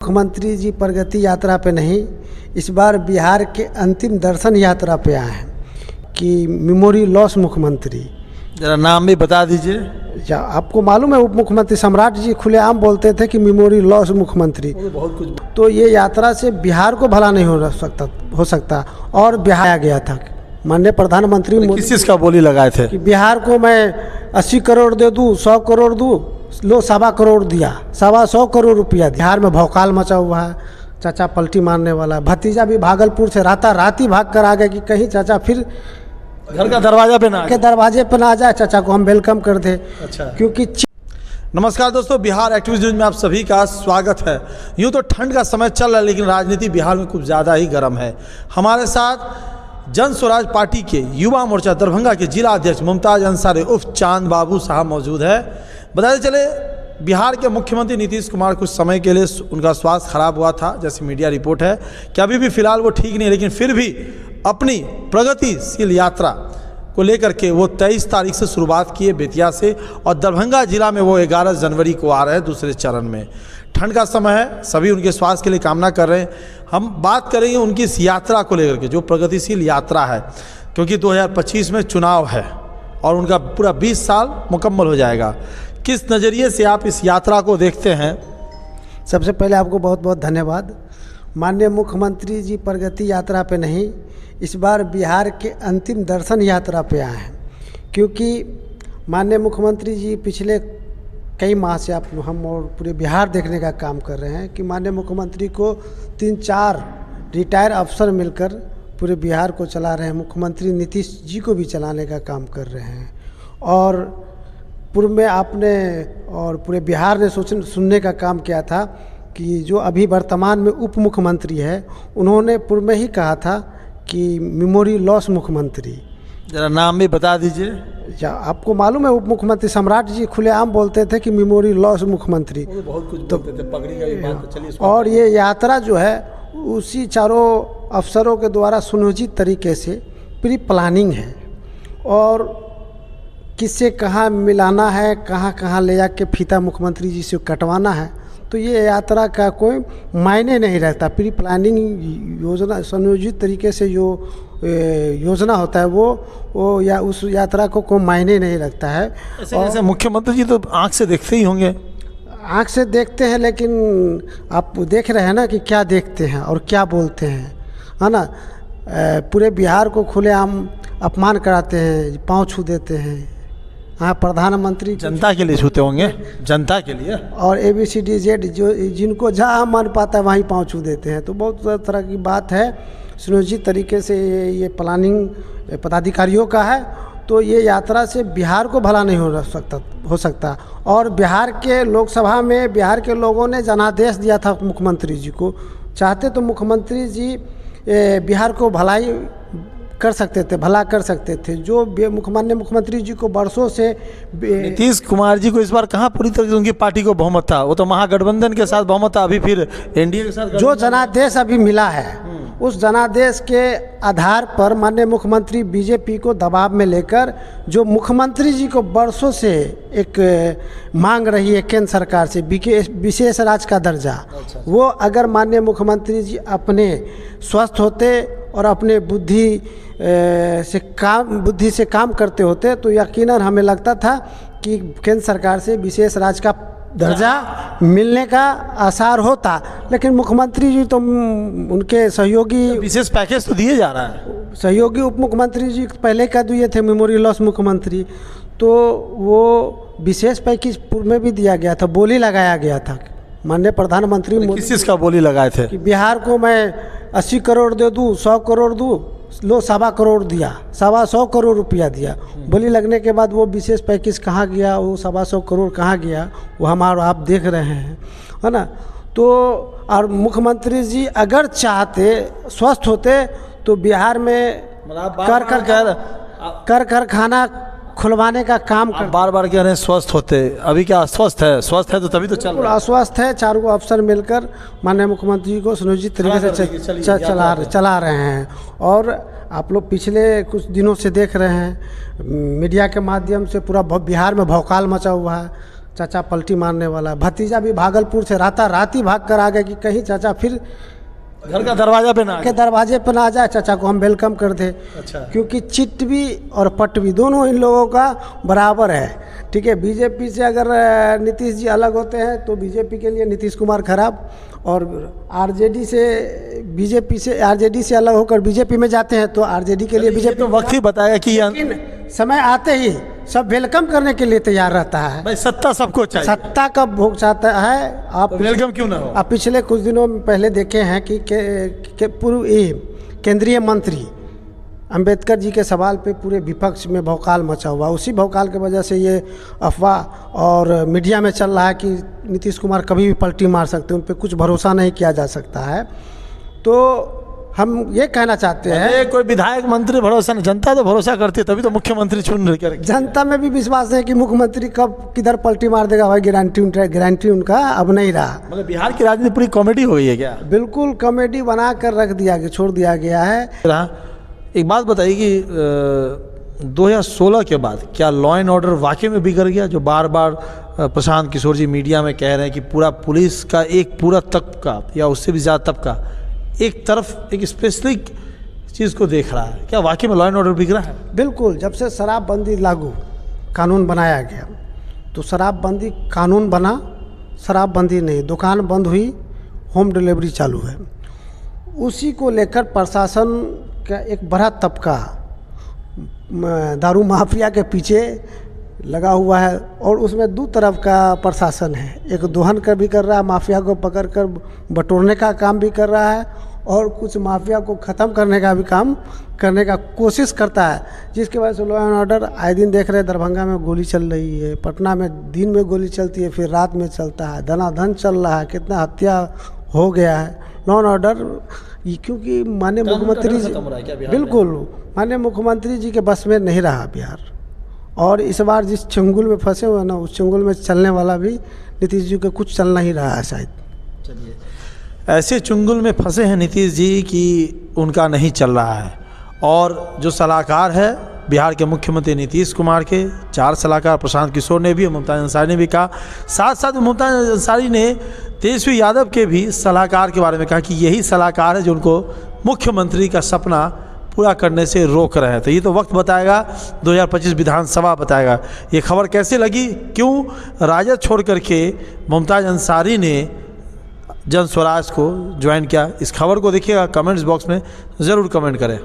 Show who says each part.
Speaker 1: मुख्यमंत्री जी प्रगति यात्रा पे नहीं, इस बार बिहार के अंतिम दर्शन यात्रा पे आए हैं कि मेमोरी लॉस मुख्यमंत्री।
Speaker 2: जरा नाम भी बता दीजिए।
Speaker 1: आपको मालूम है उप मुख्यमंत्री सम्राट जी खुलेआम बोलते थे कि मेमोरी लॉस मुख्यमंत्री।
Speaker 2: बहुत कुछ।
Speaker 1: तो ये यात्रा से बिहार को भला नहीं हो सकता और बिहार आ गया था। माननीय प्रधानमंत्री
Speaker 2: किस चीज़ का बोली लगाए थे
Speaker 1: कि बिहार को मैं 80 करोड़ दे दूँ, 100 करोड़ दूँ, लो 1.25 करोड़ दिया, 125 करोड़ रुपया। बिहार में भौकाल मचा हुआ है, चाचा पलटी मारने वाला है। भतीजा भी भागलपुर से रात ही भाग कर आ गए कि कहीं चाचा फिर
Speaker 2: घर का दरवाजा पे ना
Speaker 1: दरवाजे पे ना आ जाए, चाचा को हम वेलकम कर दे।
Speaker 2: अच्छा।
Speaker 1: क्योंकि
Speaker 2: नमस्कार दोस्तों, बिहार एक्टिविस्ट न्यूज में आप सभी का स्वागत है। यूँ तो ठंड का समय चल रहा है, लेकिन राजनीति बिहार में कुछ ज़्यादा ही गर्म है। हमारे साथ जन स्वराज पार्टी के युवा मोर्चा दरभंगा के जिला अध्यक्ष मुमताज अंसारी उर्फ चांद बाबू साहब मौजूद है। बताते चले, बिहार के मुख्यमंत्री नीतीश कुमार कुछ समय के लिए उनका स्वास्थ्य खराब हुआ था, जैसे मीडिया रिपोर्ट है कि अभी भी फिलहाल वो ठीक नहीं है, लेकिन फिर भी अपनी प्रगतिशील यात्रा को लेकर के वो 23 तारीख से शुरुआत किए बेतिया से, और दरभंगा जिला में वो 11 जनवरी को आ रहे हैं दूसरे चरण में। ठंड का समय है, सभी उनके स्वास्थ्य के लिए कामना कर रहे हैं। हम बात करेंगे उनकी इस यात्रा को लेकर के, जो प्रगतिशील यात्रा है, क्योंकि 2025 में चुनाव है और उनका पूरा 20 साल मुकम्मल हो जाएगा। किस नज़रिए से आप इस यात्रा को देखते हैं?
Speaker 1: सबसे पहले आपको बहुत बहुत धन्यवाद। माननीय मुख्यमंत्री जी प्रगति यात्रा पे नहीं, इस बार बिहार के अंतिम दर्शन यात्रा पे आए हैं, क्योंकि माननीय मुख्यमंत्री जी पिछले कई माह से हम और पूरे बिहार देखने का काम कर रहे हैं कि माननीय मुख्यमंत्री को 3-4 रिटायर अफसर मिलकर पूरे बिहार को चला रहे हैं। मुख्यमंत्री नीतीश जी को भी चलाने का काम कर रहे हैं, और पूर्व में आपने और पूरे बिहार ने सुनने का काम किया था कि जो अभी वर्तमान में उप मुख्यमंत्री है, उन्होंने पूर्व में ही कहा था कि मेमोरी लॉस मुख्यमंत्री।
Speaker 2: जरा नाम भी बता दीजिए।
Speaker 1: आपको मालूम है उप मुख्यमंत्री सम्राट जी खुलेआम बोलते थे कि मेमोरी लॉस मुख्यमंत्री।
Speaker 2: बहुत कुछ बोलते थे, पगड़ी का भी बात तो चलिए।
Speaker 1: और ये यात्रा जो है उसी चारों अफसरों के द्वारा सुनियोजित तरीके से प्री प्लानिंग है, और किससे कहाँ मिलाना है, कहाँ कहाँ ले जाके फीता मुख्यमंत्री जी से कटवाना है, तो ये यात्रा का कोई मायने नहीं रहता। प्री प्लानिंग योजना सुनियोजित तरीके से जो योजना होता है वो या उस यात्रा को कोई मायने नहीं रखता है।
Speaker 2: ऐसे मुख्यमंत्री जी तो आँख से देखते ही होंगे।
Speaker 1: आँख से देखते हैं, लेकिन आप देख रहे हैं ना कि क्या देखते हैं और क्या बोलते हैं, है ना। पूरे बिहार को खुलेआम अपमान कराते हैं, पाँव छू देते हैं। हाँ, प्रधानमंत्री
Speaker 2: जनता के लिए छूते होंगे, जनता के लिए।
Speaker 1: और ABCD जो जिनको जहाँ मन पाता है वहीं पाँव छू देते हैं। तो बहुत तरह की बात है, सुनियोजित तरीके से ये प्लानिंग पदाधिकारियों का है। तो ये यात्रा से बिहार को भला नहीं हो सकता। और बिहार के लोकसभा में बिहार के लोगों ने जनादेश दिया था मुख्यमंत्री जी को। चाहते तो मुख्यमंत्री जी बिहार को भलाई कर सकते थे, भला कर सकते थे। जो माननीय मुख्यमंत्री जी को वर्षों से
Speaker 2: नीतीश कुमार जी को इस बार कहाँ पूरी तरह से उनकी पार्टी को बहुमत था, वो तो महागठबंधन के साथ बहुमत था, अभी फिर NDA के साथ। जो
Speaker 1: जनादेश अभी मिला है उस जनादेश के आधार पर माननीय मुख्यमंत्री BJP को दबाव में लेकर, जो मुख्यमंत्री जी को वर्षों से एक मांग रही है केंद्र सरकार से विशेष राज्य का दर्जा, वो अगर माननीय मुख्यमंत्री जी अपने स्वस्थ होते और अपने बुद्धि से काम करते होते, तो यकीनन हमें लगता था कि केंद्र सरकार से विशेष राज्य का दर्जा मिलने का आसार होता। लेकिन मुख्यमंत्री जी तो उनके सहयोगी
Speaker 2: विशेष पैकेज तो दिए जा रहा है।
Speaker 1: सहयोगी उप मुख्यमंत्री जी पहले का दिए थे मेमोरी लॉस मुख्यमंत्री, तो वो विशेष पैकेज पूर्व में भी दिया गया था, बोली लगाया गया था। माननीय प्रधानमंत्री
Speaker 2: किस चीज़ का बोली लगाए थे
Speaker 1: कि बिहार को मैं 80 करोड़ दे दूँ, 100 करोड़ दूँ, लो 1.25 करोड़ दिया, 125 करोड़ रुपया दिया। बोली लगने के बाद वो विशेष पैकेज कहाँ गया, वो 125 करोड़ कहाँ गया, वो हमारा आप देख रहे हैं, है ना। तो और मुख्यमंत्री जी अगर चाहते, स्वस्थ होते, तो बिहार में कर कारखाना खुलवाने का काम कर।
Speaker 2: बार बार कह रहे हैं स्वस्थ होते, अभी क्या अस्वस्थ है? स्वस्थ है तो तभी तो चल रहा है।
Speaker 1: अस्वस्थ है, चारों अफसर मिलकर माननीय मुख्यमंत्री जी को सुनियोजित तरीके से चला रहे हैं। और आप लोग पिछले कुछ दिनों से देख रहे हैं मीडिया के माध्यम से पूरा बिहार में भौकाल मचा हुआ है। चाचा पलटी मारने वाला है। भतीजा भी भागलपुर से रात ही भाग कर आ गया कि कहीं चाचा फिर
Speaker 2: घर का दरवाजा पे ना
Speaker 1: के दरवाजे पर ना आ जाए, चाचा को हम वेलकम कर दे।
Speaker 2: अच्छा।
Speaker 1: क्योंकि चिट भी और पट भी दोनों इन लोगों का बराबर है। ठीक है, बीजेपी से अगर नीतीश जी अलग होते हैं तो बीजेपी के लिए नीतीश कुमार खराब, और आरजेडी से आरजेडी से अलग होकर बीजेपी में जाते हैं तो आरजेडी के लिए बीजेपी
Speaker 2: तो वक्त ही बताएगा कि
Speaker 1: लेकिन समय आते ही सब वेलकम करने के लिए तैयार रहता है।
Speaker 2: भाई सत्ता सबको चाहिए,
Speaker 1: सत्ता कब भोग चाहता है आप,
Speaker 2: तो वेलकम क्यों ना हो।
Speaker 1: आप पिछले कुछ दिनों में पहले देखे हैं कि पूर्व केंद्रीय मंत्री अंबेडकर जी के सवाल पे पूरे विपक्ष में भौकाल मचा हुआ। उसी भौकाल की वजह से ये अफवाह और मीडिया में चल रहा है कि नीतीश कुमार कभी भी पलटी मार सकते हैं, उन पर कुछ भरोसा नहीं किया जा सकता है। तो हम ये कहना चाहते हैं,
Speaker 2: कोई विधायक मंत्री भरोसा नहीं, जनता तो भरोसा करती है, तभी तो मुख्यमंत्री चुन रही है।
Speaker 1: जनता में भी विश्वास है कि मुख्यमंत्री कब किधर पलटी मार देगा भाई, गारंटी उनका अब नहीं रहा।
Speaker 2: मतलब बिहार की राजनीति पूरी कॉमेडी हो गई है क्या?
Speaker 1: बिल्कुल कॉमेडी बना कर रख दिया गया, छोड़ दिया गया है।
Speaker 2: एक बात बताइए कि 2016 के बाद क्या लॉ एंड ऑर्डर वाकई में बिगड़ गया? जो बार बार प्रशांत किशोर जी मीडिया में कह रहे हैं कि पूरा पुलिस का एक पूरा तबका या उससे भी ज़्यादा तबका एक तरफ एक स्पेसिफिक चीज़ को देख रहा है, क्या वाकई में लॉ एंड ऑर्डर बिगड़ा है?
Speaker 1: बिल्कुल, जब से शराबबंदी लागू कानून बनाया गया तो शराबबंदी कानून बना, शराबबंदी नहीं, दुकान बंद हुई, होम डिलीवरी चालू है। उसी को लेकर प्रशासन का एक बड़ा तबका दारू माफिया के पीछे लगा हुआ है, और उसमें दो तरफ का प्रशासन है। एक दोहन का भी कर रहा है, माफिया को पकड़कर बटोरने का काम भी कर रहा है, और कुछ माफिया को ख़त्म करने का भी काम करने का कोशिश करता है, जिसकी वजह से लॉ एंड ऑर्डर आए दिन देख रहे हैं। दरभंगा में गोली चल रही है, पटना में दिन में गोली चलती है, फिर रात में चलता है, धनाधन चल रहा है, कितना हत्या हो गया है। लॉ एंड ऑर्डर क्योंकि माननीय मुख्यमंत्री जी, बिल्कुल माननीय मुख्यमंत्री जी के बस में नहीं रहा बिहार, और इस बार जिस चंगुल में फंसे हुए ना, उस चंगुल में चलने वाला भी नीतीश जी का कुछ चल नहीं रहा है शायद।
Speaker 2: चलिए, ऐसे चुंगल में फंसे हैं नीतीश जी कि उनका नहीं चल रहा है। और जो सलाहकार है बिहार के मुख्यमंत्री नीतीश कुमार के, 4 सलाहकार प्रशांत किशोर ने भी, मुमताज़ अंसारी ने भी कहा, साथ साथ मुमताज़ अंसारी ने तेजस्वी यादव के भी सलाहकार के बारे में कहा कि यही सलाहकार है जो उनको मुख्यमंत्री का सपना पूरा करने से रोक रहे हैं। तो ये तो वक्त बताएगा, 2025 विधानसभा बताएगा। ये खबर कैसे लगी, क्यों राजद छोड़ करके मुमताज़ अंसारी ने जन स्वराज को ज्वाइन किया, इस खबर को देखिएगा, कमेंट्स बॉक्स में ज़रूर कमेंट करें।